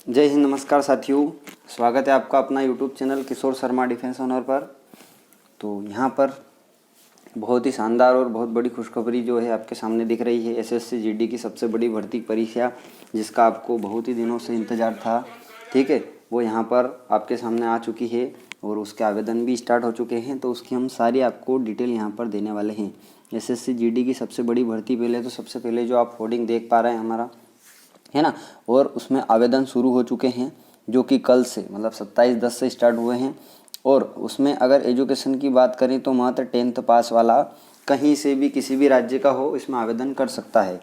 जय हिंद, नमस्कार साथियों। स्वागत है आपका अपना YouTube channel Kishore Sharma defence honour पर। तो यहाँ पर बहुत ही शानदार और बहुत बड़ी खुशखबरी जो है आपके सामने दिख रही है। एसएससी जीडी की सबसे बड़ी भर्ती परीक्षा, जिसका आपको बहुत ही दिनों से इंतज़ार था, ठीक है, वो यहाँ पर आपके सामने आ चुकी है और उसके आवेदन भी स्टार्ट हो चुके हैं। तो उसकी हम सारी आपको डिटेल यहाँ पर देने वाले हैं। एसएससी जीडी की सबसे बड़ी भर्ती, सबसे पहले जो आप होर्डिंग देख पा रहे हैं हमारा, है ना, और उसमें आवेदन शुरू हो चुके हैं, जो कि कल से मतलब 27/10 से स्टार्ट हुए हैं। और उसमें अगर एजुकेशन की बात करें तो मात्र 10th पास वाला कहीं से भी किसी भी राज्य का हो इसमें आवेदन कर सकता है,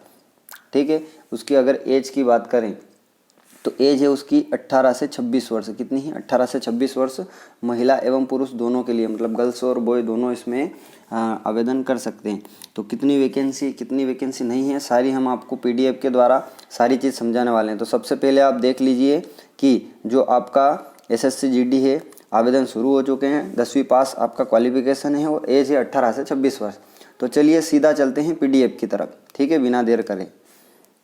ठीक है। उसकी अगर एज की बात करें तो एज है उसकी 18 से 26 वर्ष। कितनी है? 18 से 26 वर्ष। महिला एवं पुरुष दोनों के लिए, मतलब गर्ल्स और बॉय दोनों इसमें आवेदन कर सकते हैं। तो कितनी वैकेंसी नहीं है, सारी हम आपको पीडीएफ के द्वारा सारी चीज़ समझाने वाले हैं। तो सबसे पहले आप देख लीजिए कि जो आपका एसएससी जीडी है, आवेदन शुरू हो चुके हैं। 10वीं पास आपका क्वालिफिकेशन है और एज है 18 से 26 वर्ष। तो चलिए सीधा चलते हैं पीडीएफ की तरफ, ठीक है, बिना देर करें।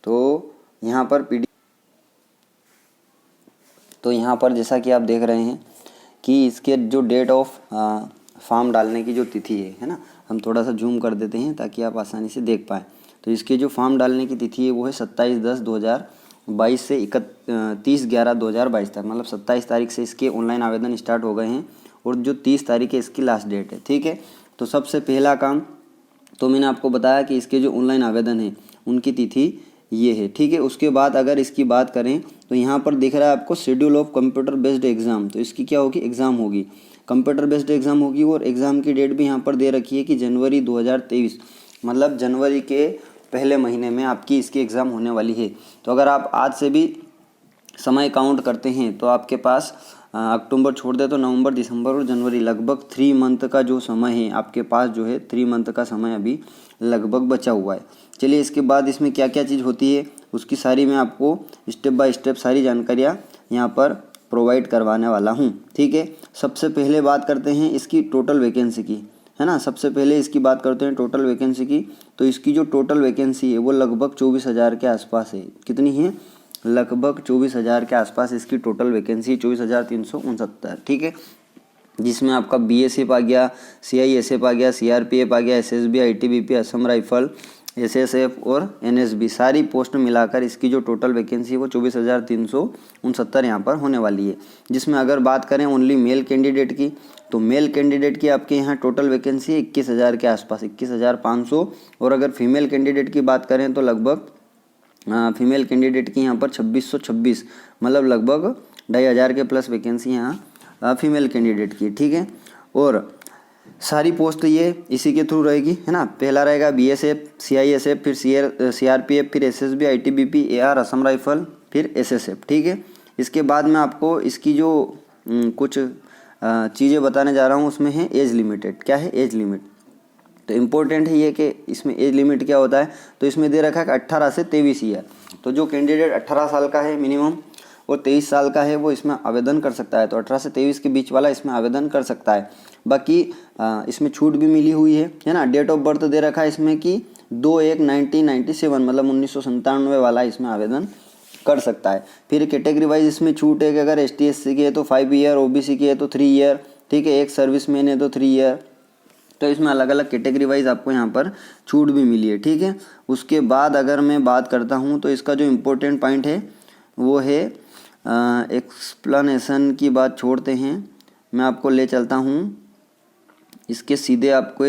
तो यहाँ पर जैसा कि आप देख रहे हैं कि इसके जो डेट ऑफ फॉर्म डालने की जो तिथि है ना, हम थोड़ा सा जूम कर देते हैं ताकि आप आसानी से देख पाएँ। तो इसके जो फॉर्म डालने की तिथि है वो है 27/10/2022 से 31/11/2022 तक, मतलब 27 तारीख से इसके ऑनलाइन आवेदन स्टार्ट हो गए हैं और जो 30 तारीख है इसकी लास्ट डेट है, ठीक है। तो सबसे पहला काम तो मैंने आपको बताया कि इसके जो ऑनलाइन आवेदन है उनकी तिथि ये है, ठीक है। उसके बाद अगर इसकी बात करें तो यहाँ पर दिख रहा है आपको schedule of computer based exam. तो इसकी क्या होगी? एग्ज़ाम होगी, कंप्यूटर बेस्ड एग्ज़ाम होगी। और एग्ज़ाम की डेट भी यहाँ पर दे रखी है कि जनवरी 2023, मतलब जनवरी के पहले महीने में आपकी इसकी एग्ज़ाम होने वाली है। तो अगर आप आज से भी समय काउंट करते हैं तो आपके पास अक्टूबर छोड़ दे तो नवंबर, दिसंबर और जनवरी, लगभग 3 मंथ का जो समय है आपके पास, जो है 3 मंथ का समय अभी लगभग बचा हुआ है। चलिए इसके बाद इसमें क्या क्या चीज़ होती है उसकी सारी मैं आपको स्टेप बाय स्टेप सारी जानकारियाँ यहाँ पर प्रोवाइड करवाने वाला हूँ, ठीक है। सबसे पहले बात करते हैं इसकी टोटल वैकेंसी की, है ना। सबसे पहले इसकी बात करते हैं टोटल वैकेंसी की। तो इसकी जो टोटल वैकेंसी है वो लगभग 24,000 के आसपास है। कितनी है? लगभग 24,000 के आसपास इसकी टोटल वैकेंसी, 24,369, ठीक है। जिसमें आपका बीएसएफ आ गया, सीआईएसएफ आ गया, सीआरपीएफ आ गया, SSB, ITBP, Assam rifle, SSF और एनएसबी, सारी पोस्ट मिलाकर इसकी जो टोटल वैकेंसी है वो 24,369 यहाँ पर होने वाली है। जिसमें अगर बात करें ओनली मेल कैंडिडेट की, तो मेल कैंडिडेट की आपके यहाँ टोटल वैकेंसी है 21,000 के आसपास, 21,500। और अगर फीमेल कैंडिडेट की बात करें तो लगभग फीमेल कैंडिडेट की यहाँ पर 2626, मतलब लगभग 2,500 के प्लस वैकेंसी यहाँ फीमेल कैंडिडेट की, ठीक है। और सारी पोस्ट ये इसी के थ्रू रहेगी, है ना। पहला रहेगा बीएसएफ, सीआईएसएफ, फिर सीआरपीएफ, फिर SSB, ITBP, AR, Assam rifle, फिर एसएसएफ, ठीक है। इसके बाद मैं आपको इसकी जो कुछ चीज़ें बताने जा रहा हूँ उसमें है एज लिमिटेड। क्या है? Age limit. तो इम्पोर्टेंट है ये कि इसमें एज लिमिट क्या होता है। तो इसमें दे रखा है कि 18 से 23 ईयर। तो जो कैंडिडेट 18 साल का है मिनिमम और 23 साल का है वो इसमें आवेदन कर सकता है। तो 18 से 23 के बीच वाला इसमें आवेदन कर सकता है। बाकी इसमें छूट भी मिली हुई है ना। डेट ऑफ बर्थ दे रखा है इसमें कि 2/1/1997, मतलब 1997 वाला इसमें आवेदन कर सकता है। फिर कैटेगरी वाइज इसमें छूट है कि अगर ST SC की है तो 5 ईयर, OBC की है तो 3 ईयर, ठीक है। एक सर्विसमैन है तो 3 ईयर। तो इसमें अलग अलग कैटेगरी वाइज आपको यहाँ पर छूट भी मिली है, ठीक है। उसके बाद अगर मैं बात करता हूँ तो इसका जो इम्पोर्टेंट पॉइंट है वो है एक्सप्लेनेशन की बात छोड़ते हैं, मैं आपको ले चलता हूँ इसके सीधे आपको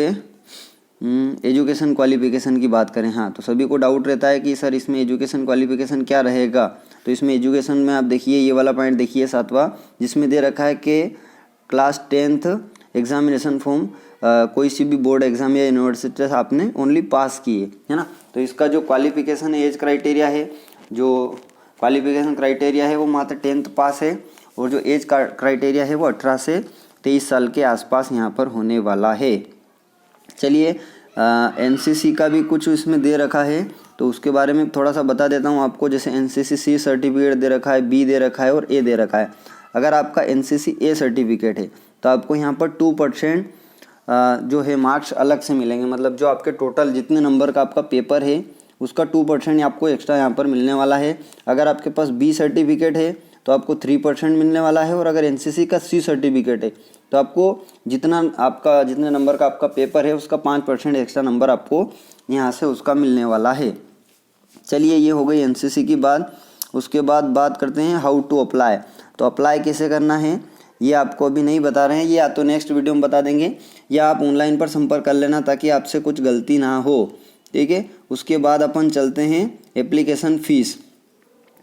एजुकेशन क्वालिफिकेशन की बात करें। हाँ, तो सभी को डाउट रहता है कि सर इसमें एजुकेशन क्वालिफिकेशन क्या रहेगा। तो इसमें एजुकेशन में आप देखिए ये वाला पॉइंट देखिए 7वां, जिसमें दे रखा है कि क्लास 10th एग्जामिनेशन फॉर्म कोई सी भी बोर्ड एग्जाम या यूनिवर्सिटी से आपने ओनली पास की है ना। तो इसका जो क्वालिफिकेशन है, एज क्राइटेरिया है, जो क्वालिफिकेशन क्राइटेरिया है वो मात्र 10th पास है। और जो एज क्राइटेरिया है वो 18 से 23 साल के आसपास यहाँ पर होने वाला है। चलिए एनसीसी का भी कुछ इसमें दे रखा है तो उसके बारे में थोड़ा सा बता देता हूँ आपको। जैसे एनसीसी C सर्टिफिकेट दे रखा है, B दे रखा है और A दे रखा है। अगर आपका एनसीसी A सर्टिफिकेट है तो आपको यहाँ पर 2% जो है मार्क्स अलग से मिलेंगे, मतलब जो आपके टोटल जितने नंबर का आपका पेपर है उसका 2% आपको एक्स्ट्रा यहाँ पर मिलने वाला है। अगर आपके पास B सर्टिफिकेट है तो आपको 3% मिलने वाला है। और अगर एनसीसी का सी सर्टिफिकेट है तो आपको जितने नंबर का आपका पेपर है उसका 5% एक्स्ट्रा नंबर आपको यहाँ से उसका मिलने वाला है। चलिए, ये हो गई एनसीसी की बात। उसके बाद बात करते हैं हाउ टू अप्लाई। तो अप्लाई कैसे करना है ये आपको अभी नहीं बता रहे हैं, ये या तो नेक्स्ट वीडियो में बता देंगे या आप ऑनलाइन पर संपर्क कर लेना ताकि आपसे कुछ गलती ना हो, ठीक है। उसके बाद अपन चलते हैं एप्लीकेशन फ़ीस।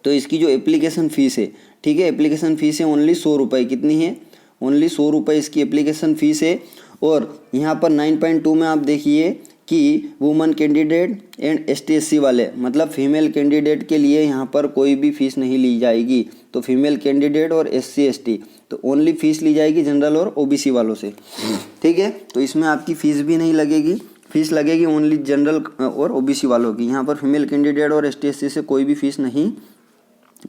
तो इसकी जो एप्लीकेशन फ़ीस है, ठीक है, एप्लीकेशन फ़ीस है ओनली 100 रुपये। कितनी है? ओनली 100 रुपये इसकी एप्लीकेशन फ़ीस है। और यहाँ पर 9.2 में आप देखिए कि वुमन कैंडिडेट एंड ST/SC वाले, मतलब फीमेल कैंडिडेट के लिए यहाँ पर कोई भी फ़ीस नहीं ली जाएगी। तो फीमेल कैंडिडेट और SC/ST तो ओनली फ़ीस ली जाएगी जनरल और OBC वालों से, ठीक है। तो इसमें आपकी फ़ीस भी नहीं लगेगी, फ़ीस लगेगी ओनली जनरल और OBC वालों की। यहाँ पर फीमेल कैंडिडेट और ST/SC से कोई भी फ़ीस नहीं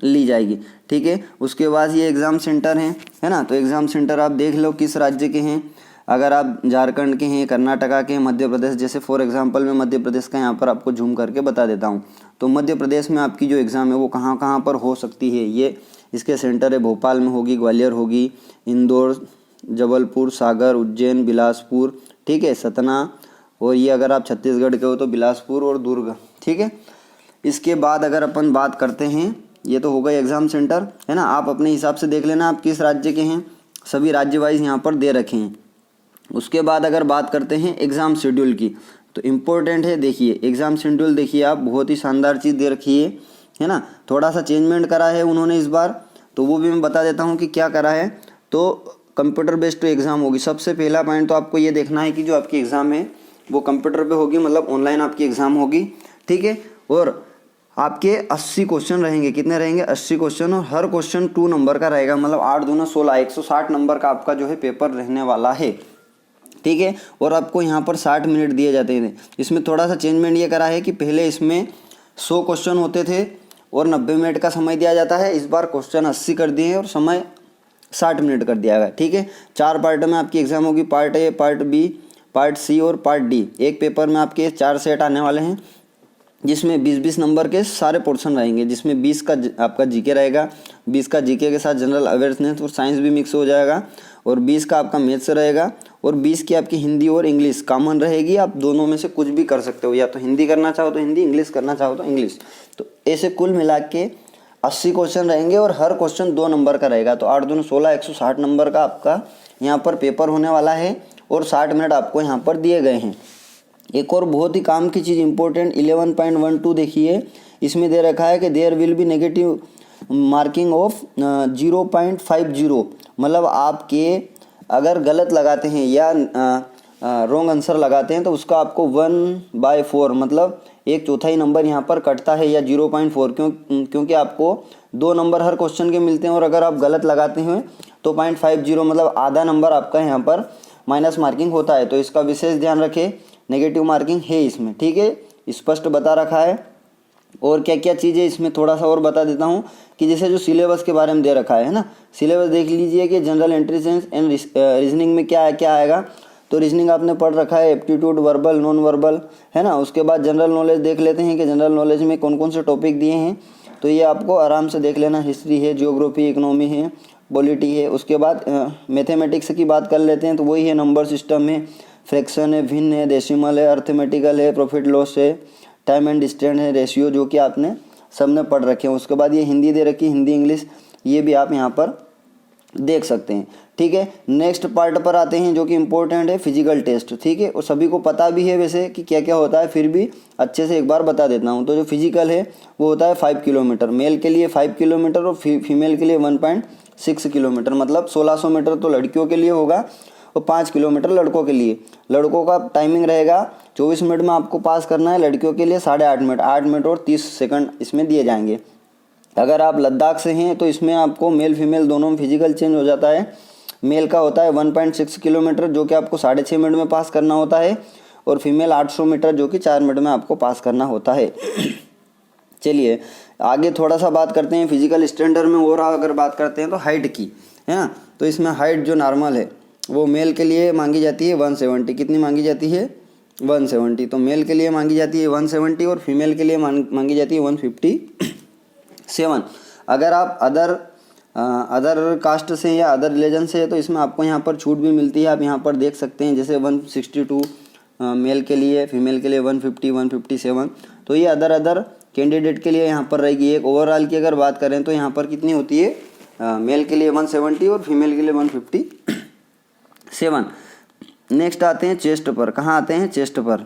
ली जाएगी, ठीक है। उसके बाद ये एग्ज़ाम सेंटर है ना। तो एग्ज़ाम सेंटर आप देख लो किस राज्य के हैं। अगर आप झारखंड के हैं, कर्नाटका के हैं, मध्य प्रदेश, जैसे फॉर एग्जांपल मैं मध्य प्रदेश का यहाँ पर आपको जूम करके बता देता हूँ। तो मध्य प्रदेश में आपकी जो एग्ज़ाम है वो कहाँ कहाँ पर हो सकती है, ये इसके सेंटर है। भोपाल में होगी, ग्वालियर होगी, इंदौर, जबलपुर, सागर, उज्जैन, बिलासपुर, ठीक है, सतना। और ये अगर आप छत्तीसगढ़ के हो तो बिलासपुर और दुर्ग, ठीक है। इसके बाद अगर अपन बात करते हैं, ये तो हो गए एग्ज़ाम सेंटर, है ना। आप अपने हिसाब से देख लेना आप किस राज्य के हैं, सभी राज्य वाइज यहाँ पर दे रखे हैं। उसके बाद अगर बात करते हैं एग्ज़ाम शेड्यूल की, तो इम्पोर्टेंट है, देखिए एग्ज़ाम शेड्यूल देखिए आप, बहुत ही शानदार चीज़ दे रखी है ना। थोड़ा सा चेंजमेंट करा है उन्होंने इस बार, तो वो भी मैं बता देता हूँ कि क्या करा है। तो कंप्यूटर बेस्ड एग्ज़ाम होगी। सबसे पहला पॉइंट तो आपको ये देखना है कि जो आपकी एग्ज़ाम है वो कंप्यूटर पे होगी, मतलब ऑनलाइन आपकी एग्ज़ाम होगी, ठीक है। और आपके 80 क्वेश्चन रहेंगे। कितने रहेंगे? 80 क्वेश्चन। और हर क्वेश्चन 2 नंबर का रहेगा, मतलब 8 दूना 16, 160 नंबर का आपका जो है पेपर रहने वाला है, ठीक है। और आपको यहाँ पर 60 मिनट दिए जाते हैं। इसमें थोड़ा सा चेंजमेंट ये करा है कि पहले इसमें 100 क्वेश्चन होते थे और 90 मिनट का समय दिया जाता है। इस बार क्वेश्चन 80 कर दिए हैं और समय 60 मिनट कर दिया गया, ठीक है। 4 पार्ट में आपकी एग्ज़ाम होगी, part A, part B, part C और पार्ट D। एक पेपर में आपके 4 सेट आने वाले हैं, जिसमें 20-20 नंबर के सारे पोर्शन रहेंगे, जिसमें 20 का आपका जीके रहेगा, 20 का जीके के साथ जनरल अवेयरनेस और साइंस भी मिक्स हो जाएगा, और 20 का आपका मैथ्स रहेगा, और 20 की आपकी हिंदी और इंग्लिश कॉमन रहेगी। आप दोनों में से कुछ भी कर सकते हो, या तो हिंदी करना चाहो तो हिंदी, इंग्लिश करना चाहो तो इंग्लिश। तो ऐसे कुल मिला के 80 क्वेश्चन रहेंगे और हर क्वेश्चन 2 नंबर का रहेगा। तो 8 दूनी 16, 160 नंबर का आपका यहाँ पर पेपर होने वाला है और 60 मिनट आपको यहाँ पर दिए गए हैं। एक और बहुत ही काम की चीज़ इंपॉर्टेंट 11.12 देखिए, इसमें दे रखा है कि there will be negative marking of 0.50, मतलब आपके अगर गलत लगाते हैं या रॉन्ग आंसर लगाते हैं तो उसका आपको 1/4 मतलब 1/4 नंबर यहाँ पर कटता है, या 0.4, क्योंकि आपको 2 नंबर हर क्वेश्चन के मिलते हैं, और अगर आप गलत लगाते हैं तो 0.50 मतलब आधा नंबर आपका यहाँ पर माइनस मार्किंग होता है। तो इसका विशेष ध्यान रखें, नेगेटिव मार्किंग है इसमें, ठीक है, स्पष्ट बता रखा है। और क्या क्या चीज़ें इसमें थोड़ा सा और बता देता हूँ कि जैसे जो सिलेबस के बारे में दे रखा है ना, सिलेबस देख लीजिए कि जनरल इंटेलिजेंस एंड रीजनिंग में क्या क्या आएगा। तो रीजनिंग आपने पढ़ रखा है, एप्टीट्यूड, वर्बल, नॉन वर्बल, है ना। उसके बाद जनरल नॉलेज देख लेते हैं कि जनरल नॉलेज में कौन कौन से टॉपिक दिए हैं, तो ये आपको आराम से देख लेना। हिस्ट्री है, जियोग्राफी, इकोनॉमी है, पॉलिटी है। उसके बाद मैथमेटिक्स की बात कर लेते हैं, तो वही है, नंबर सिस्टम है, फ्रैक्शन है, भिन्न है, डेसिमल है, अर्थमेटिकल है, प्रॉफिट लॉस है, टाइम एंड डिस्टेंस है, रेशियो, जो कि आपने सबने पढ़ रखे हैं। उसके बाद ये हिंदी दे रखी है, हिंदी इंग्लिश, ये भी आप यहाँ पर देख सकते हैं, ठीक है। नेक्स्ट पार्ट पर आते हैं जो कि इम्पोर्टेंट है, फिजिकल टेस्ट, ठीक है। और सभी को पता भी है वैसे कि क्या क्या होता है, फिर भी अच्छे से एक बार बता देता हूँ। तो जो फिजिकल है वो होता है 5 किलोमीटर, मेल के लिए 5 किलोमीटर और फीमेल के लिए 1.6 किलोमीटर, मतलब 1600 मीटर तो लड़कियों के लिए होगा और 5 किलोमीटर लड़कों के लिए। लड़कों का टाइमिंग रहेगा 24 मिनट में आपको पास करना है, लड़कियों के लिए 8.5 मिनट, 8 मिनट और 30 सेकंड इसमें दिए जाएंगे। अगर आप लद्दाख से हैं तो इसमें आपको मेल फीमेल दोनों में फिजिकल चेंज हो जाता है। मेल का होता है 1.6 किलोमीटर जो कि आपको 6.5 मिनट में पास करना होता है, और फीमेल 800 मीटर जो कि 4 मिनट में आपको पास करना होता है। चलिए आगे थोड़ा सा बात करते हैं फिजिकल स्टैंडर्ड में, और अगर बात करते हैं तो हाइट की, है ना। तो इसमें हाइट जो नॉर्मल है वो मेल के लिए मांगी जाती है 170। कितनी मांगी जाती है? 170। तो मेल के लिए मांगी जाती है 170 और फीमेल के लिए मांगी जाती है 157। अगर आप अदर अदर कास्ट से या अदर रिलीजन से है तो इसमें आपको यहाँ पर छूट भी मिलती है। आप यहाँ पर देख सकते हैं, जैसे 162 मेल के लिए, फीमेल के लिए 150, 157, तो ये अदर कैंडिडेट के लिए यहाँ पर रहेगी। एक ओवरऑल की अगर बात करें तो यहाँ पर कितनी होती है, मेल के लिए 170 और फीमेल के लिए 157। नेक्स्ट आते हैं चेस्ट पर। कहाँ आते हैं, चेस्ट पर।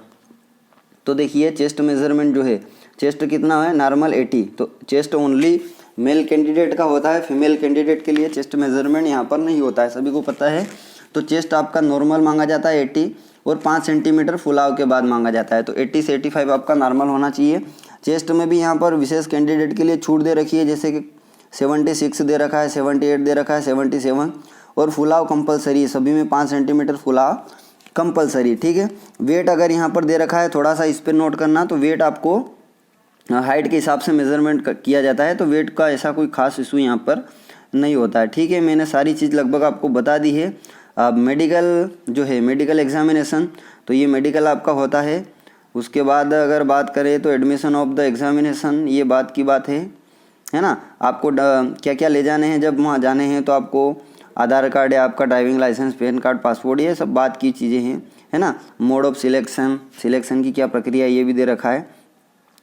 तो देखिए चेस्ट मेजरमेंट जो है, चेस्ट कितना है, नॉर्मल 80, तो चेस्ट ओनली मेल कैंडिडेट का होता है, फीमेल कैंडिडेट के लिए चेस्ट मेजरमेंट यहाँ पर नहीं होता है, सभी को पता है। तो चेस्ट आपका नॉर्मल मांगा जाता है 80 और 5 सेंटीमीटर फुलाव के बाद मांगा जाता है, तो 80 से 85 आपका नॉर्मल होना चाहिए। चेस्ट में भी यहाँ पर विशेष कैंडिडेट के लिए छूट दे रखी है, जैसे कि 76 दे रखा है, 78 दे रखा है, 77, और फुलाव कंपलसरी है, सभी में 5 सेंटीमीटर फुलाव कंपलसरी, ठीक है। वेट अगर यहाँ पर दे रखा है, थोड़ा सा इस पर नोट करना, तो वेट आपको हाइट के हिसाब से मेजरमेंट किया जाता है, तो वेट का ऐसा कोई खास इशू यहाँ पर नहीं होता है, ठीक है। मैंने सारी चीज़ लगभग आपको बता दी है। अब मेडिकल जो है, मेडिकल एग्जामिनेशन, तो ये मेडिकल आपका होता है। उसके बाद अगर बात करें तो एडमिशन ऑफ द एग्जामिनेशन, ये बात की बात है ना। आपको क्या क्या ले जाने हैं जब वहाँ जाने हैं, तो आपको आधार कार्ड है, आपका driving licence, PAN card, passport, ये सब बात की चीज़ें हैं, है ना। मोड ऑफ सिलेक्शन की क्या प्रक्रिया, ये भी दे रखा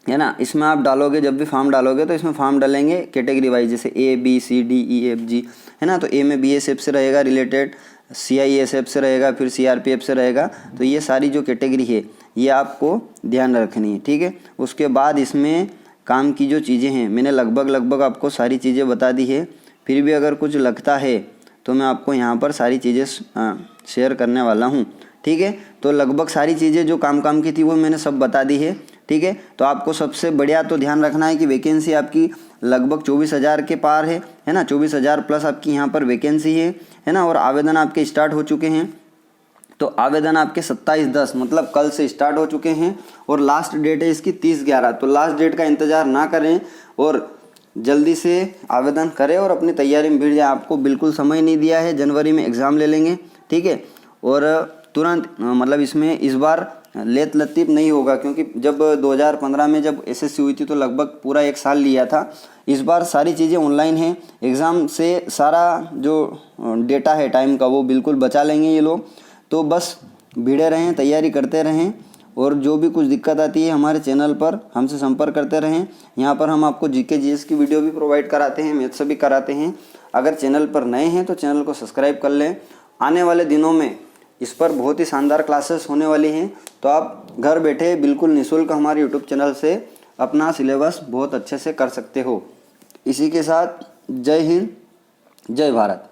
है ना। इसमें आप डालोगे, जब भी फॉर्म डालोगे तो इसमें फॉर्म डालेंगे कैटेगरी वाइज, जैसे ABCDEFG, है ना। तो ए में BSF से रहेगा रिलेटेड, CISF से रहेगा, फिर CRPF से रहेगा। तो ये सारी जो कैटेगरी है ये आपको ध्यान रखनी है, ठीक है। उसके बाद इसमें काम की जो चीज़ें हैं, मैंने लगभग आपको सारी चीज़ें बता दी है। फिर भी अगर कुछ लगता है तो मैं आपको यहाँ पर सारी चीज़ें शेयर करने वाला हूँ, ठीक है। तो लगभग सारी चीज़ें जो काम की थी वो मैंने सब बता दी है, ठीक है। तो आपको सबसे बढ़िया तो ध्यान रखना है कि वैकेंसी आपकी लगभग 24,000 के पार है ना। 24,000 प्लस आपकी यहाँ पर वैकेंसी है ना। और आवेदन आपके स्टार्ट हो चुके हैं, तो आवेदन आपके 27/10 मतलब कल से स्टार्ट हो चुके हैं, और लास्ट डेट है इसकी 30/11। तो लास्ट डेट का इंतज़ार ना करें और जल्दी से आवेदन करें और अपनी तैयारी में भिड़ जाए। आपको बिल्कुल समय नहीं दिया है, जनवरी में एग्ज़ाम ले लेंगे, ठीक है। और तुरंत मतलब इसमें इस बार लेत लतीफ़ नहीं होगा, क्योंकि जब 2015 में जब SSC हुई थी तो लगभग पूरा 1 साल लिया था। इस बार सारी चीज़ें ऑनलाइन हैं, एग्ज़ाम से सारा जो डेटा है टाइम का वो बिल्कुल बचा लेंगे ये लोग। तो बस भिड़े रहें, तैयारी करते रहें, और जो भी कुछ दिक्कत आती है हमारे चैनल पर हमसे संपर्क करते रहें। यहाँ पर हम आपको GK GS की वीडियो भी प्रोवाइड कराते हैं, मैथ्स भी कराते हैं। अगर चैनल पर नए हैं तो चैनल को सब्सक्राइब कर लें। आने वाले दिनों में इस पर बहुत ही शानदार क्लासेस होने वाली हैं, तो आप घर बैठे बिल्कुल निःशुल्क हमारे यूट्यूब चैनल से अपना सिलेबस बहुत अच्छे से कर सकते हो। इसी के साथ जय हिंद, जय भारत।